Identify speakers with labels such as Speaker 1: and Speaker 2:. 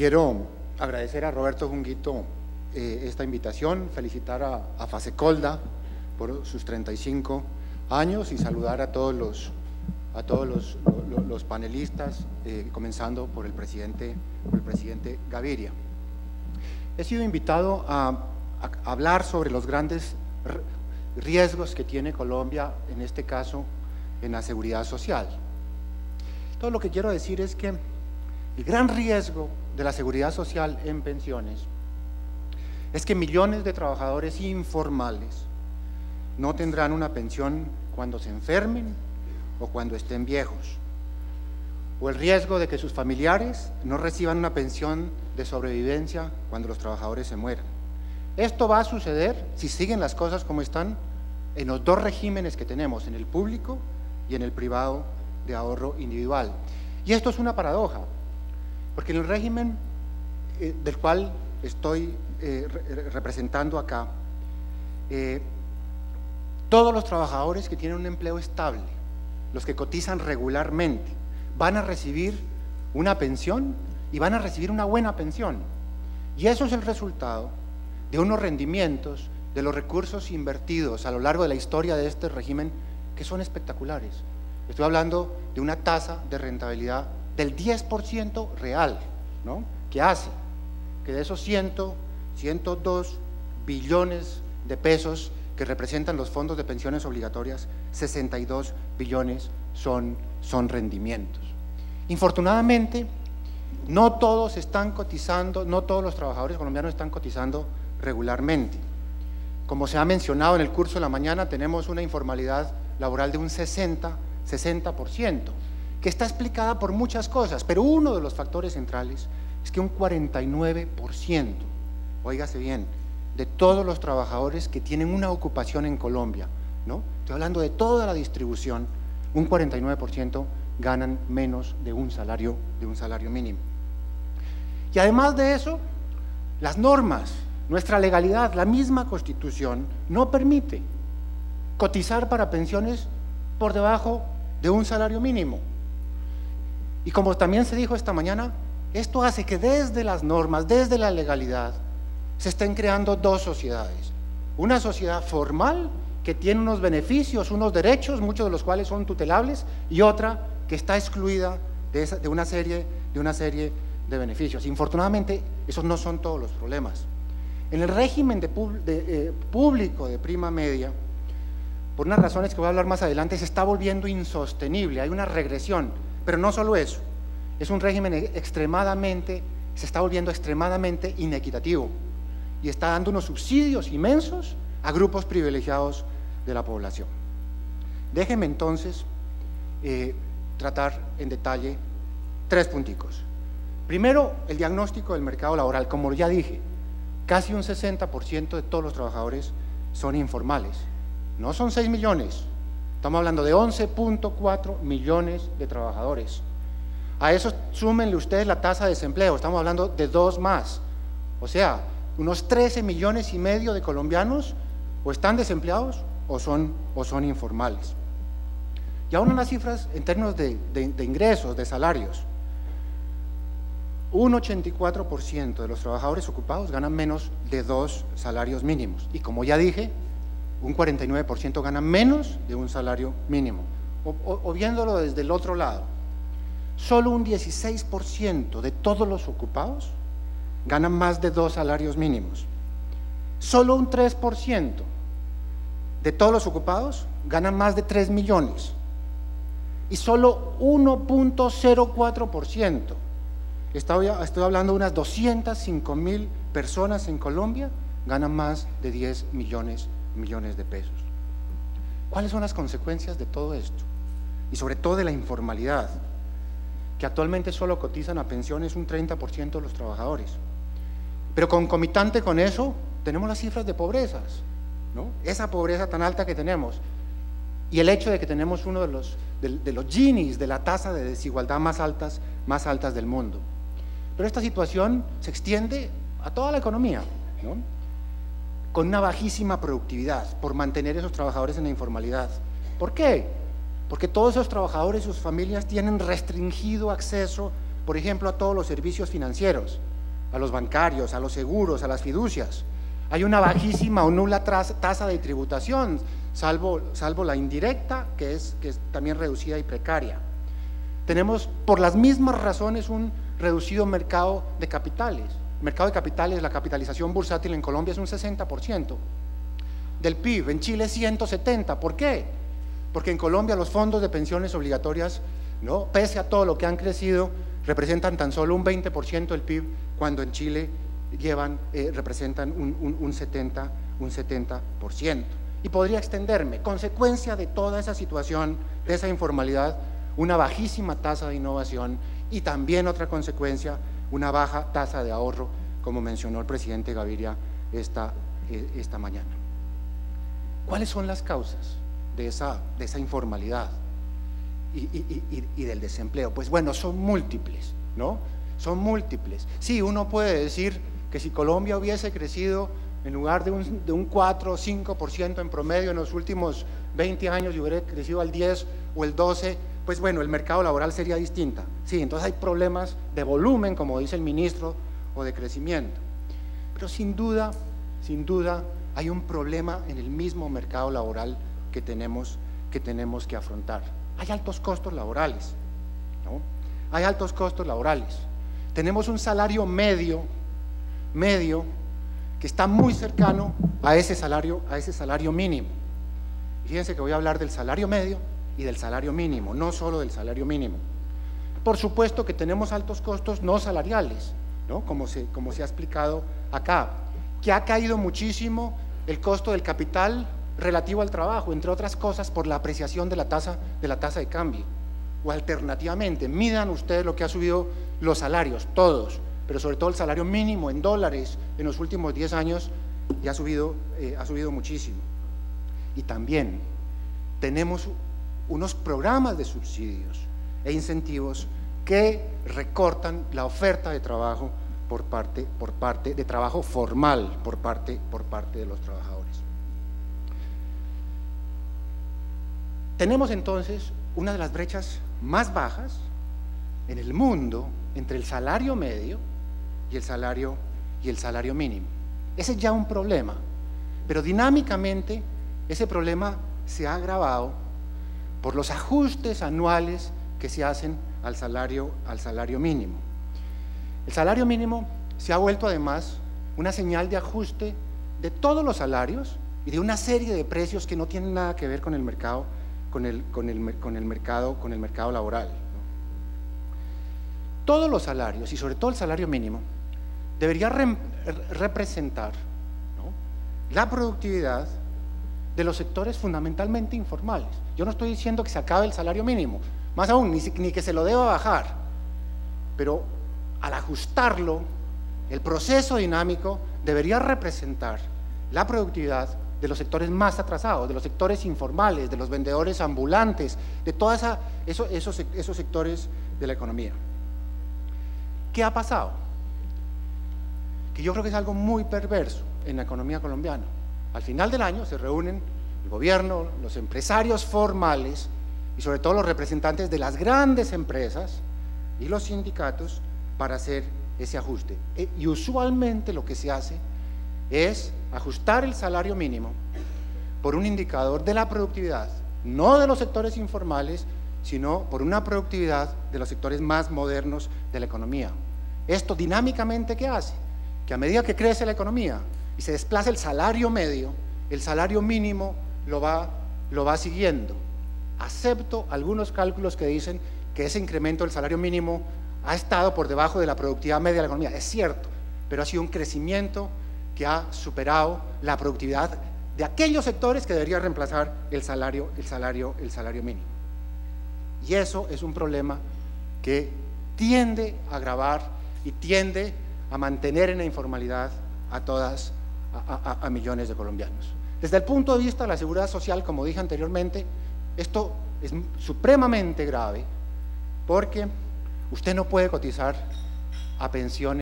Speaker 1: Quiero agradecer a Roberto Junguito esta invitación, felicitar a Fasecolda por sus 35 años y saludar a todos los panelistas, comenzando por el presidente Gaviria. He sido invitado a hablar sobre los grandes riesgos que tiene Colombia, en este caso en la seguridad social. Todo lo que quiero decir es que el gran riesgo de la seguridad social en pensiones es que millones de trabajadores informales no tendrán una pensión cuando se enfermen o cuando estén viejos, o el riesgo de que sus familiares no reciban una pensión de sobrevivencia cuando los trabajadores se mueran. Esto va a suceder si siguen las cosas como están en los dos regímenes que tenemos, en el público y en el privado de ahorro individual. Y esto es una paradoja, porque en el régimen del cual estoy representando acá, todos los trabajadores que tienen un empleo estable, los que cotizan regularmente, van a recibir una pensión y van a recibir una buena pensión. Y eso es el resultado de unos rendimientos de los recursos invertidos a lo largo de la historia de este régimen que son espectaculares. Estoy hablando de una tasa de rentabilidad del 10% real, ¿no? Que hace que de esos 102 billones de pesos que representan los fondos de pensiones obligatorias, 62 billones son rendimientos. Infortunadamente, no todos están cotizando, no todos los trabajadores colombianos están cotizando regularmente. Como se ha mencionado en el curso de la mañana, tenemos una informalidad laboral de un 60%, que está explicada por muchas cosas, pero uno de los factores centrales es que un 49%, óigase bien, de todos los trabajadores que tienen una ocupación en Colombia, ¿no? Estoy hablando de toda la distribución, un 49% ganan menos de un salario mínimo. Y además de eso, las normas, nuestra legalidad, la misma Constitución, no permite cotizar para pensiones por debajo de un salario mínimo. Y como también se dijo esta mañana, esto hace que desde las normas, desde la legalidad, se estén creando dos sociedades. Una sociedad formal que tiene unos beneficios, unos derechos, muchos de los cuales son tutelables, y otra que está excluida de una serie de beneficios. Infortunadamente, esos no son todos los problemas. En el régimen público de prima media, por unas razones que voy a hablar más adelante, se está volviendo insostenible, hay una regresión, pero no solo eso, es un régimen se está volviendo extremadamente inequitativo y está dando unos subsidios inmensos a grupos privilegiados de la población. Déjenme entonces tratar en detalle tres punticos. Primero, el diagnóstico del mercado laboral. Como ya dije, casi un 60% de todos los trabajadores son informales. No son 6 millones, estamos hablando de 11.4 millones de trabajadores. A eso súmenle ustedes la tasa de desempleo, estamos hablando de 2 más. O sea, unos 13 millones y medio de colombianos o están desempleados o son informales. Y aún unas cifras en términos de ingresos, de salarios. Un 84% de los trabajadores ocupados ganan menos de 2 salarios mínimos. Y como ya dije, un 49% gana menos de un salario mínimo. O viéndolo desde el otro lado, solo un 16% de todos los ocupados ganan más de 2 salarios mínimos. Solo un 3% de todos los ocupados ganan más de 3 millones. Y solo 1.04%, estoy hablando de unas 205.000 personas en Colombia, ganan más de 10 millones de pesos. ¿Cuáles son las consecuencias de todo esto? Y sobre todo de la informalidad, que actualmente solo cotizan a pensiones un 30% de los trabajadores. Pero concomitante con eso, tenemos las cifras de pobrezas, ¿no? Esa pobreza tan alta que tenemos, y el hecho de que tenemos uno de los Ginis de la tasa de desigualdad más altas del mundo. Pero esta situación se extiende a toda la economía, ¿no? Con una bajísima productividad por mantener a esos trabajadores en la informalidad. ¿Por qué? Porque todos esos trabajadores y sus familias tienen restringido acceso, por ejemplo, a todos los servicios financieros. a los bancarios, a los seguros, a las fiducias. Hay una bajísima o nula tasa de tributación, salvo la indirecta, que es también reducida y precaria. Tenemos, por las mismas razones, un reducido mercado de capitales. El mercado de capitales, la capitalización bursátil en Colombia es un 60% del PIB, en Chile 170%. ¿Por qué? Porque en Colombia los fondos de pensiones obligatorias, ¿no?, pese a todo lo que han crecido, representan tan solo un 20% del PIB, cuando en Chile representan un 70%. Y podría extenderme. Consecuencia de toda esa situación, de esa informalidad, una bajísima tasa de innovación, y también otra consecuencia, una baja tasa de ahorro, como mencionó el presidente Gaviria esta mañana. ¿Cuáles son las causas de esa informalidad y del desempleo? Pues bueno, son múltiples, ¿no? Son múltiples. Sí, uno puede decir que si Colombia hubiese crecido en lugar de un 4 o 5% en promedio en los últimos 20 años y hubiera crecido al 10 o el 12%, pues bueno, el mercado laboral sería distinta. Sí, entonces hay problemas de volumen, como dice el ministro, o de crecimiento. Pero sin duda hay un problema en el mismo mercado laboral que tenemos que afrontar. Hay altos costos laborales, ¿no? Hay altos costos laborales. Tenemos un salario medio que está muy cercano a ese salario mínimo. Fíjense que voy a hablar del salario medio y del salario mínimo, no solo del salario mínimo. Por supuesto que tenemos altos costos no salariales, ¿no?, como se ha explicado acá, que ha caído muchísimo el costo del capital relativo al trabajo, entre otras cosas por la apreciación de la tasa de cambio. O alternativamente, midan ustedes lo que ha subido los salarios, todos, pero sobre todo el salario mínimo en dólares en los últimos 10 años ya ha subido muchísimo. Y también tenemos unos programas de subsidios e incentivos que recortan la oferta de trabajo por parte de trabajo formal por parte de los trabajadores. Tenemos entonces una de las brechas más bajas en el mundo entre el salario medio y el salario mínimo. Ese es ya un problema, pero dinámicamente ese problema se ha agravado por los ajustes anuales que se hacen al salario mínimo. El salario mínimo se ha vuelto además una señal de ajuste de todos los salarios y de una serie de precios que no tienen nada que ver con el mercado, con el mercado laboral, ¿no? Todos los salarios, y sobre todo el salario mínimo, debería representar, ¿no?, la productividad de los sectores fundamentalmente informales. Yo no estoy diciendo que se acabe el salario mínimo, más aún, ni que se lo deba bajar, pero al ajustarlo, el proceso dinámico debería representar la productividad de los sectores más atrasados, de los sectores informales, de los vendedores ambulantes, de todos esos sectores de la economía. ¿Qué ha pasado? Que yo creo que es algo muy perverso en la economía colombiana. Al final del año se reúnen el gobierno, los empresarios formales y sobre todo los representantes de las grandes empresas y los sindicatos para hacer ese ajuste. Y usualmente lo que se hace es ajustar el salario mínimo por un indicador de la productividad, no de los sectores informales, sino por una productividad de los sectores más modernos de la economía. Esto dinámicamente, ¿qué hace? Que a medida que crece la economía y se desplaza el salario medio, el salario mínimo lo va siguiendo. Acepto algunos cálculos que dicen que ese incremento del salario mínimo ha estado por debajo de la productividad media de la economía. Es cierto, pero ha sido un crecimiento que ha superado la productividad de aquellos sectores que debería reemplazar el salario mínimo. Y eso es un problema que tiende a agravar y tiende a mantener en la informalidad a millones de colombianos. Desde el punto de vista de la seguridad social, como dije anteriormente, esto es supremamente grave porque usted no puede cotizar a pensiones